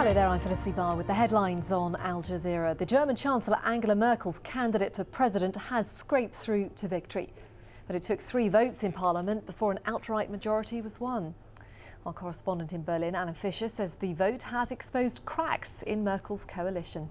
Hello there, I'm Felicity Barr with the headlines on Al Jazeera. The German Chancellor Angela Merkel's candidate for president has scraped through to victory. But it took 3 votes in Parliament before an outright majority was won. Our correspondent in Berlin, Alan Fisher, says the vote has exposed cracks in Merkel's coalition.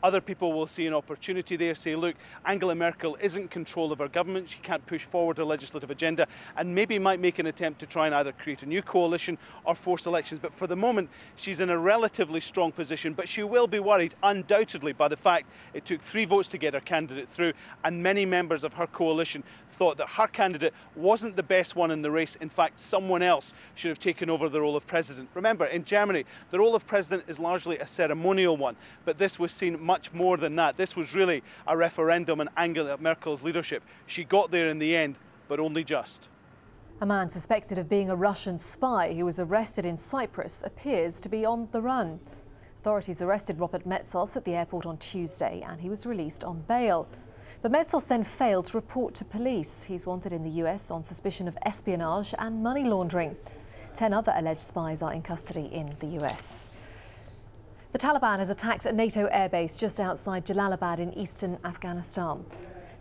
Other people will see an opportunity there, say, look, Angela Merkel isn't in control of her government, she can't push forward her legislative agenda, and maybe might make an attempt to try and either create a new coalition or force elections. But for the moment, she's in a relatively strong position, but she will be worried, undoubtedly, by the fact it took 3 votes to get her candidate through, and many members of her coalition thought that her candidate wasn't the best one in the race. In fact, someone else should have taken over the role of president. Remember, in Germany, the role of president is largely a ceremonial one, but this was seen much more than that. This was really a referendum on Angela Merkel's leadership. She got there in the end, but only just. A man suspected of being a Russian spy who was arrested in Cyprus appears to be on the run. Authorities arrested Robert Metsos at the airport on Tuesday and he was released on bail. But Metsos then failed to report to police. He's wanted in the US on suspicion of espionage and money laundering. 10 other alleged spies are in custody in the US. The Taliban has attacked a NATO airbase just outside Jalalabad in eastern Afghanistan.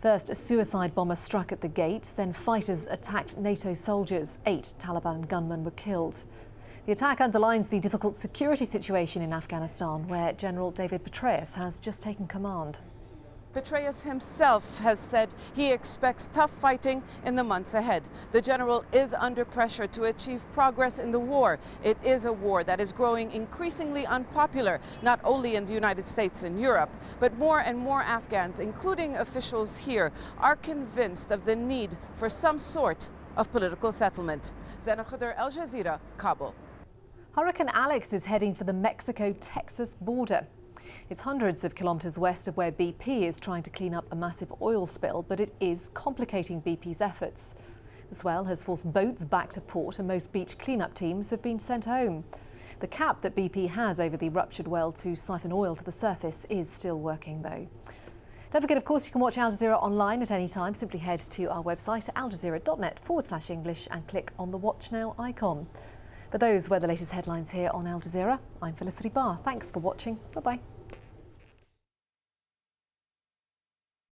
First, a suicide bomber struck at the gate, then fighters attacked NATO soldiers. 8 Taliban gunmen were killed. The attack underlines the difficult security situation in Afghanistan, where General David Petraeus has just taken command. Petraeus himself has said he expects tough fighting in the months ahead. The general is under pressure to achieve progress in the war. It is a war that is growing increasingly unpopular, not only in the United States and Europe, but more and more Afghans, including officials here, are convinced of the need for some sort of political settlement. Zena Khuder, Al Jazeera, Kabul. Hurricane Alex is heading for the Mexico-Texas border. It's hundreds of kilometres west of where BP is trying to clean up a massive oil spill, but it is complicating BP's efforts. The swell has forced boats back to port and most beach cleanup teams have been sent home. The cap that BP has over the ruptured well to siphon oil to the surface is still working, though. Don't forget, of course, you can watch Al Jazeera online at any time. Simply head to our website at aljazeera.net/English and click on the Watch Now icon. But those were the latest headlines here on Al Jazeera. I'm Felicity Barr. Thanks for watching. Bye-bye.